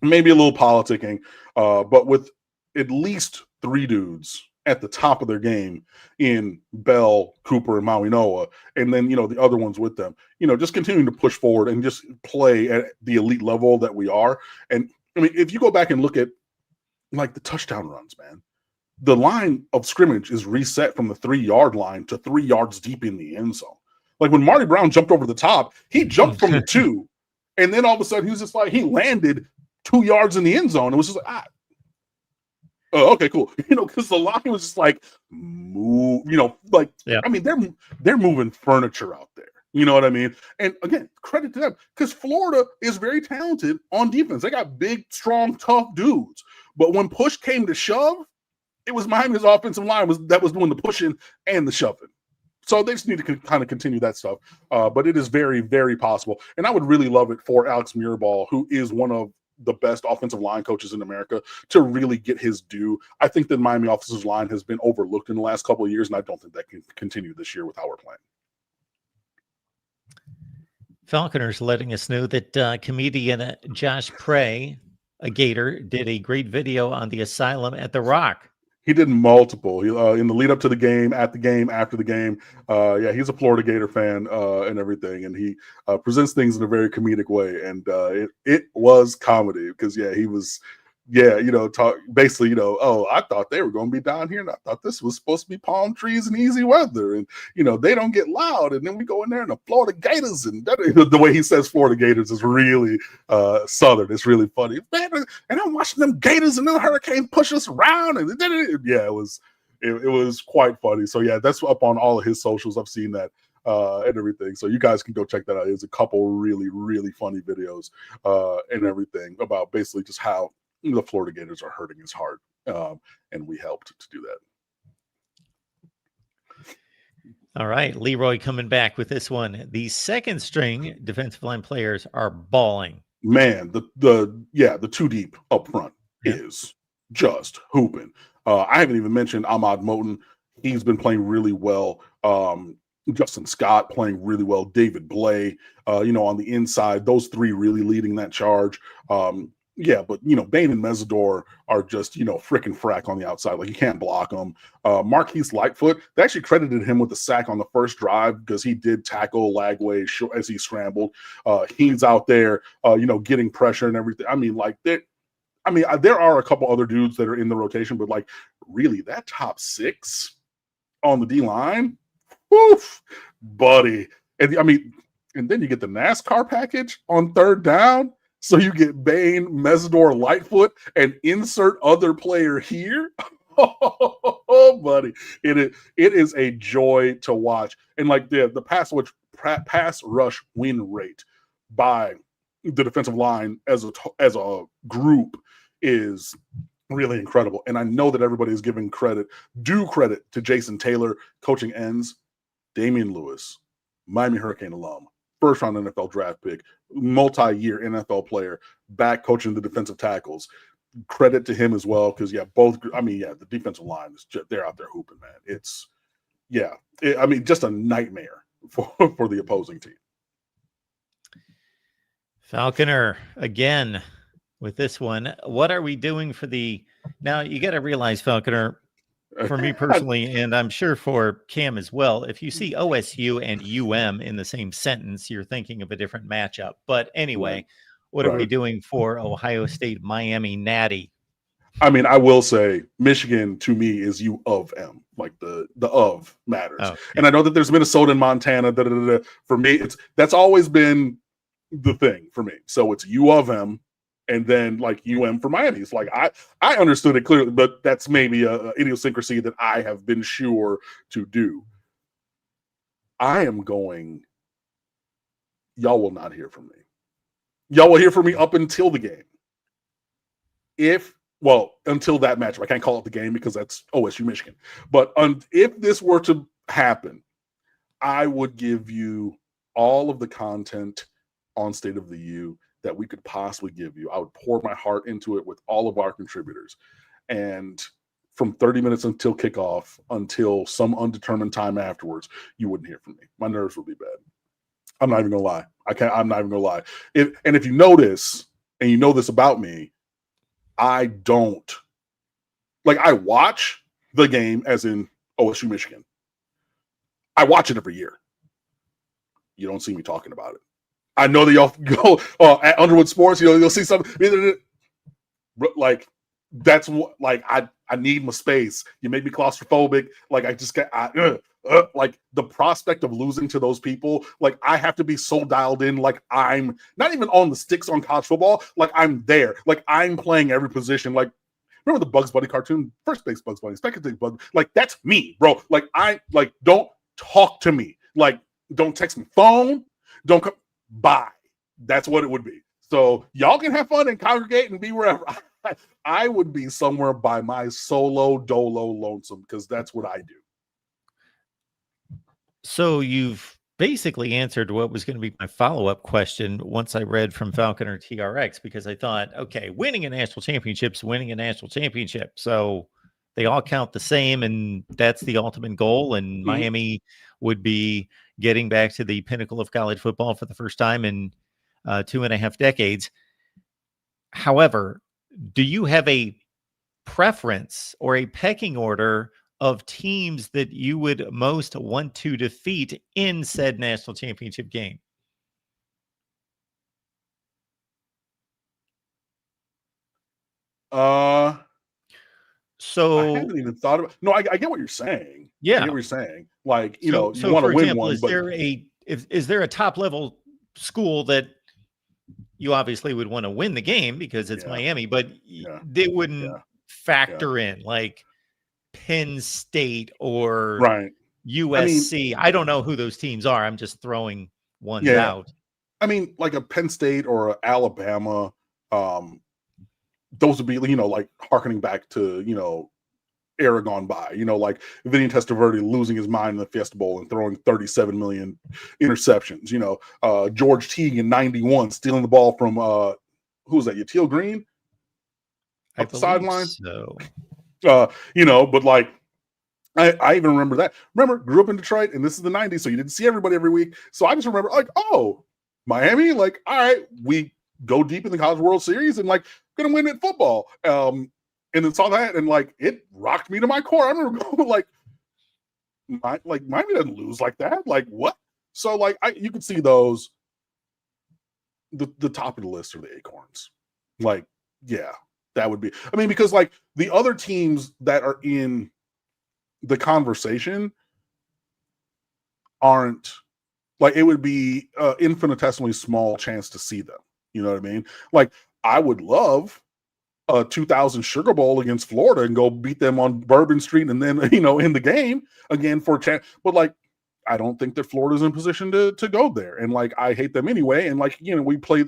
Maybe a little politicking, but with at least 3 dudes at the top of their game in Bell, Cooper, and Mauigoa, and then, the other ones with them, just continuing to push forward and just play at the elite level that we are. And I mean, if you go back and look at the touchdown runs, man, the line of scrimmage is reset from the 3-yard line to 3 yards deep in the end zone. When Marty Brown jumped over the top, he jumped from the 2, and then all of a sudden he was just he landed 2 yards in the end zone. It was just oh, okay, cool. Because the line was just move, yeah. I mean, they're moving furniture out there. You know what I mean? And again, credit to them, because Florida is very talented on defense. They got big, strong, tough dudes. But when push came to shove, it was Miami's offensive line that was doing the pushing and the shoving. So they just need to kind of continue that stuff. But it is very, very possible. And I would really love it for Alex Mirabal, who is one of the best offensive line coaches in America, to really get his due. I think that Miami offensive line has been overlooked in the last couple of years, and I don't think that can continue this year with how we're playing. Falconers letting us know that comedian Josh Prey, a Gator, did a great video on the Asylum at the Rock. He did multiple in the lead up to the game, at the game, after the game. He's a Florida Gator fan and everything, and he presents things in a very comedic way. And it was comedy because he was, basically, oh, I thought they were going to be down here, and I thought this was supposed to be palm trees and easy weather, and they don't get loud, and then we go in there and the Florida Gators, and the way he says Florida Gators is really Southern. It's really funny, man. And I'm watching them Gators and then the hurricane push us around, and it was quite funny. So that's up on all of his socials. I've seen that and everything. So you guys can go check that out. There's a couple really, really funny videos and everything about basically just how the Florida Gators are hurting his heart, and we helped to do that. All right, Leroy coming back with this one. The second string defensive line players are balling. Man, the two deep up front Yeah. is just hooping. I haven't even mentioned Ahmad Moten. He's been playing really well. Justin Scott playing really well. David Blay, on the inside, those three really leading that charge. But Bain and Mesidor are just freaking frack on the outside. Like, you can't block them. Marquise Lightfoot, they actually credited him with the sack on the first drive because he did tackle Lagway as he scrambled. He's out there, getting pressure and everything. I mean, there are a couple other dudes that are in the rotation, but like, really, that top six on the D line, woof, buddy. And and then you get the NASCAR package on third down. So you get Bain, Mesidor, Lightfoot, and insert other player here. Oh, buddy, it is a joy to watch. And like the pass rush win rate by the defensive line as a group is really incredible. And I know that everybody is giving due credit to Jason Taylor coaching ends. Damian Lewis, Miami Hurricane alum, first round NFL draft pick, multi-year NFL player, back coaching the defensive tackles. Credit to him as well, because the defensive line is they're out there hooping, man. Just a nightmare for the opposing team. Falconer again with this one. What are we doing for now? You got to realize, Falconer, for me personally, and I'm sure for Cam as well, if you see OSU and UM in the same sentence, you're thinking of a different matchup. But anyway, what are we doing for Ohio State, Miami, Natty? I mean, I will say Michigan to me is U of M, like the of matters. Oh, yeah. And I know that there's Minnesota and Montana. For me, that's always been the thing for me. So it's U of M, and then like UM for Miami. It's like I understood it clearly, but that's maybe a idiosyncrasy that I have been sure to do. I am going. Y'all will not hear from me. Y'all will hear from me up until the game. Until that matchup. I can't call it the game because that's OSU Michigan. But if this were to happen, I would give you all of the content on State of the U that we could possibly give you. I would pour my heart into it with all of our contributors. And from 30 minutes until kickoff, until some undetermined time afterwards, you wouldn't hear from me. My nerves would be bad. I'm not even gonna lie. I'm not even gonna lie. If you notice, and you know this about me, I don't I watch the game as in OSU Michigan. I watch it every year. You don't see me talking about it. I know that y'all go at Underwood Sports, you'll see something like that's what I need my space. You make me claustrophobic. Like I just get like the prospect of losing to those people. Like I have to be so dialed in. Like I'm not even on the sticks on college football. Like I'm there. Like I'm playing every position. Like remember the Bugs Bunny cartoon? First base Bugs Bunny, second base Bugs. Like that's me, bro. Like don't talk to me. Like don't text me phone. Don't come. Bye. That's what it would be. So y'all can have fun and congregate and be wherever. I would be somewhere by my solo dolo lonesome because that's what I do. So you've basically answered what was going to be my follow-up question once I read from Falconer TRX, because I thought, okay, winning a national championship. So they all count the same, and that's the ultimate goal. And Miami would be getting back to the pinnacle of college football for the first time in 2.5 decades. However, do you have a preference or a pecking order of teams that you would most want to defeat in said national championship game? So I haven't even thought about. No, I get what you're saying. Yeah, I get what you're saying. Like you want to win example, one. Is there a top level school that you obviously would want to win the game because it's Miami, but they wouldn't factor in like Penn State or USC? I don't know who those teams are. I'm just throwing ones out. I mean, like a Penn State or a Alabama, those would be, like hearkening back to, era gone by. Like Vinny Testaverde losing his mind in the Fiesta Bowl and throwing 37 million interceptions. George Teague in 91 stealing the ball from who was that? Yatil Green I up the believe sideline. so. But like I even remember that. Remember, grew up in Detroit, and this is the 90s, so you didn't see everybody every week. So I just remember, like, oh, Miami, like, all right, we go deep in the College World Series and, like, going to win at football. And then saw that, and, like, it rocked me to my core. I remember going, like, Miami doesn't lose like that. Like, what? So, like, you could see those, the top of the list are the Acorns. Like, yeah, that would be, I mean, because, like, the other teams that are in the conversation aren't, like, it would be infinitesimally small chance to see them. You know what I mean? Like, I would love a 2000 Sugar Bowl against Florida and go beat them on Bourbon Street and then, in the game again for a chance. But, like, I don't think that Florida's in position to go there. And, like, I hate them anyway. And, like, we play,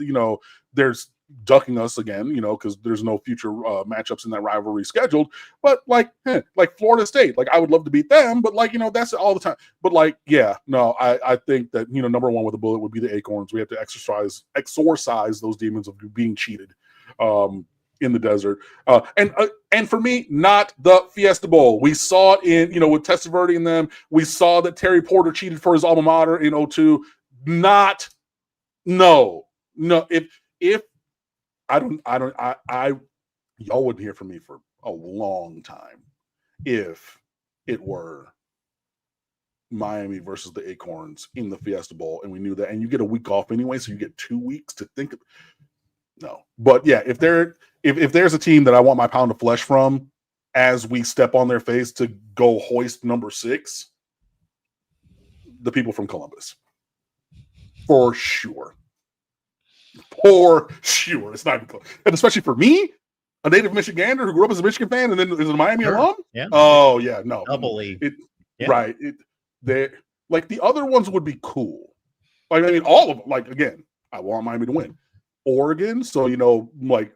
there's ducking us again, because there's no future matchups in that rivalry scheduled. But, like, like Florida State, like, I would love to beat them, but, like, that's all the time. But, like, yeah, no, I think that, number one with a bullet would be the Acorns. We have to exorcise those demons of being cheated in the desert. And for me, not the Fiesta Bowl. We saw it in, with Testaverde and them. We saw that Terry Porter cheated for his alma mater in 2002. No. If y'all wouldn't hear from me for a long time if it were Miami versus the Acorns in the Fiesta Bowl, and we knew that, and you get a week off anyway, so you get 2 weeks to think of. No, but yeah, if there's a team that I want my pound of flesh from as we step on their face to go hoist number 6, the people from Columbus, for sure. It's not even close. And especially for me, a native Michigander who grew up as a Michigan fan and then is a Miami alum. Yeah. Oh yeah, no. Doubly. Right. They, like, the other ones would be cool. Like, I mean, all of them. Like, again, I want Miami to win. Oregon, so like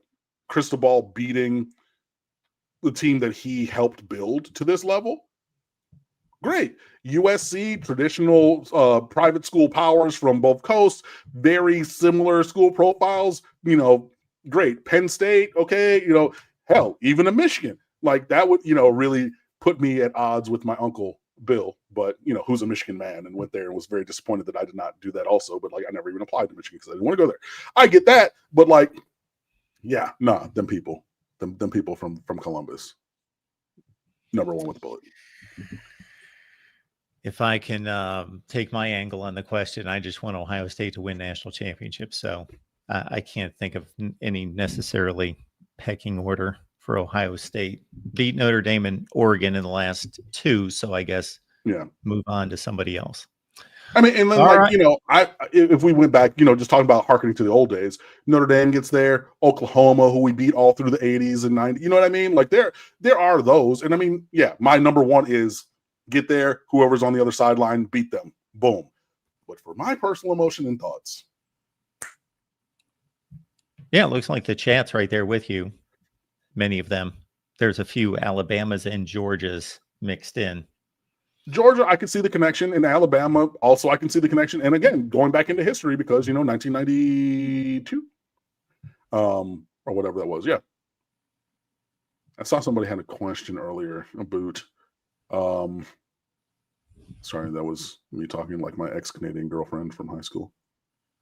Cristobal beating the team that he helped build to this level. Great. USC, traditional private school powers from both coasts, very similar school profiles, great. Penn State, okay, hell, even a Michigan. Like, that would, really put me at odds with my uncle Bill, but, who's a Michigan man and went there and was very disappointed that I did not do that also, but, like, I never even applied to Michigan because I didn't want to go there. I get that, but, like, yeah, nah, them people from Columbus, number one with a bullet. If I can take my angle on the question, I just want Ohio State to win national championships. So I can't think of any necessarily pecking order for Ohio State. Beat Notre Dame and Oregon in the last 2. So I guess move on to somebody else. I mean, and then, right. If we went back, just talking about harkening to the old days, Notre Dame gets there, Oklahoma, who we beat all through the 80s and 90s. You know what I mean? Like, there are those. And I mean, yeah, my number one is get there, whoever's on the other sideline, beat them. Boom. But for my personal emotion and thoughts. Yeah, it looks like the chat's right there with you. Many of them. There's a few Alabamas and Georgias mixed in. Georgia, I can see the connection. In Alabama, also I can see the connection. And again, going back into history because, 1992 or whatever that was. Yeah. I saw somebody had a question earlier about sorry, that was me talking like my ex-Canadian girlfriend from high school.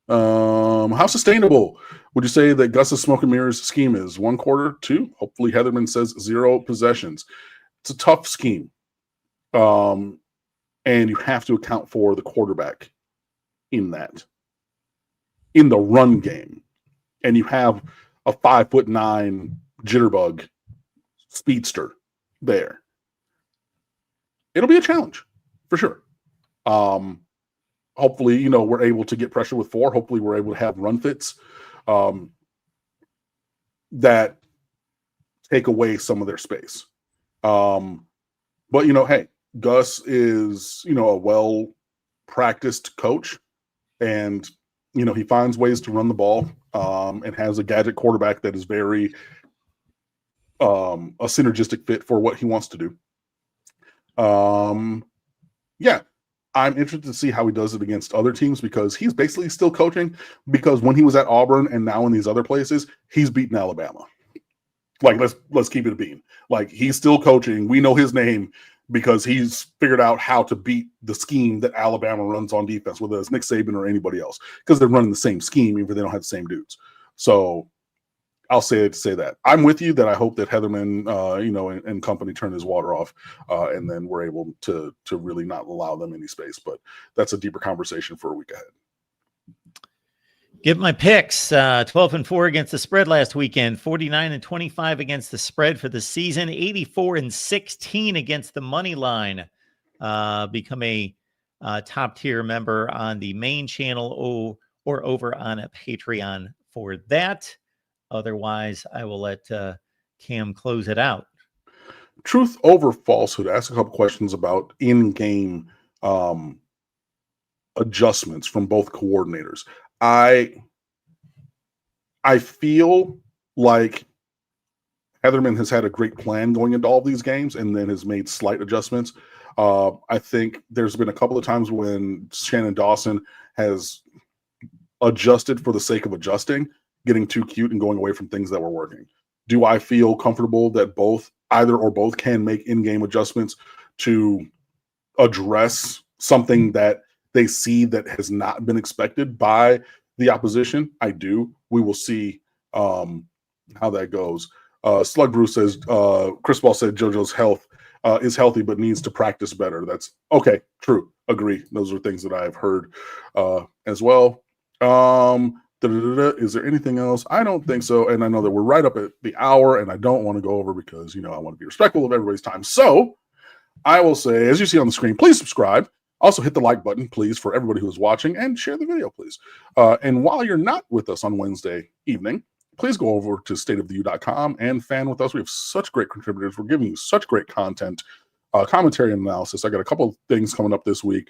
How sustainable would you say that Gus's smoke and mirrors scheme is? 1 quarter, 2? Hopefully Heatherman says 0 possessions. It's a tough scheme. And you have to account for the quarterback in that, in the run game. And you have a 5'9" jitterbug speedster there. It'll be a challenge for sure. Hopefully, we're able to get pressure with 4. Hopefully we're able to have run fits that take away some of their space. But, hey, Gus is, a well-practiced coach, and, he finds ways to run the ball and has a gadget quarterback that is very a synergistic fit for what he wants to do. Yeah, I'm interested to see how he does it against other teams because he's basically still coaching, because when he was at Auburn and now in these other places, he's beaten Alabama. Like, let's keep it a beam. Like, he's still coaching. We know his name because he's figured out how to beat the scheme that Alabama runs on defense, whether it's Nick Saban or anybody else, because they're running the same scheme, even if they don't have the same dudes. So I'll say it to say that. I'm with you that I hope that Heatherman, and company turn his water off, and then we're able to really not allow them any space. But that's a deeper conversation for a week ahead. Give my picks. 12-4 against the spread last weekend. 49-25 against the spread for the season. 84-16 against the money line. Become a top tier member on the main channel or over on a Patreon for that. Otherwise, I will let Cam close it out. Truth over falsehood. Ask a couple questions about in-game adjustments from both coordinators. I feel like Heatherman has had a great plan going into all these games and then has made slight adjustments. I think there's been a couple of times when Shannon Dawson has adjusted for the sake of adjusting, getting too cute and going away from things that were working. Do I feel comfortable that either or both can make in-game adjustments to address something that they see that has not been expected by the opposition? I do. We will see how that goes. Slug Bruce says, Chris Ball said Jojo's health is healthy but needs to practice better. That's okay. True. Agree. Those are things that I've heard as well. Is there anything else? I don't think so. And I know that we're right up at the hour, and I don't want to go over because, I want to be respectful of everybody's time. So I will say, as you see on the screen, please subscribe. Also hit the like button, please, for everybody who is watching, and share the video, please. And while you're not with us on Wednesday evening, please go over to stateoftheu.com and fan with us. We have such great contributors. We're giving you such great content, commentary and analysis. I got a couple of things coming up this week.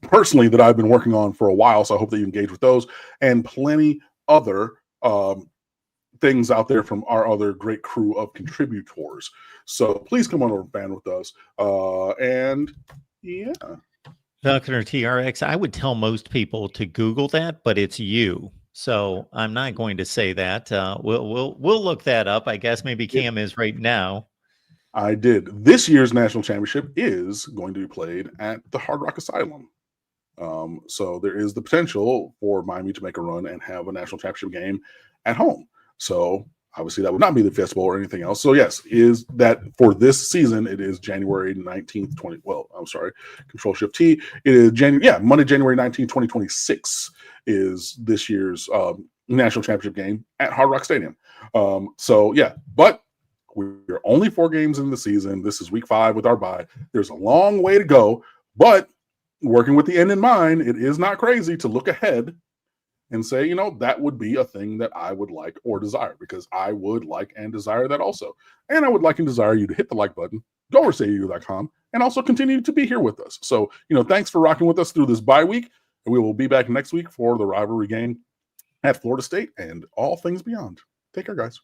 Personally, that I've been working on for a while, so I hope that you engage with those, and plenty other things out there from our other great crew of contributors. So please come on over and fan with us. And yeah. Falconer TRX, I would tell most people to Google that, but it's you. So I'm not going to say that. We'll look that up. I guess maybe Cam is right now. I did. This year's national championship is going to be played at the Hard Rock Asylum. So there is the potential for Miami to make a run and have a national championship game at home. So obviously that would not be the Fiesta Bowl or anything else. So yes, is that for this season, it is January 19th, Control Shift T. It is Monday, January 19th, 2026 is this year's national championship game at Hard Rock Stadium. But we're only 4 games in the season. This is week 5 with our bye. There's a long way to go, but working with the end in mind, it is not crazy to look ahead and say, that would be a thing that I would like or desire, because I would like and desire that also. And I would like and desire you to hit the like button, go over to stateoftheu.com, and also continue to be here with us. So, thanks for rocking with us through this bye week. And we will be back next week for the rivalry game at Florida State and all things beyond. Take care, guys.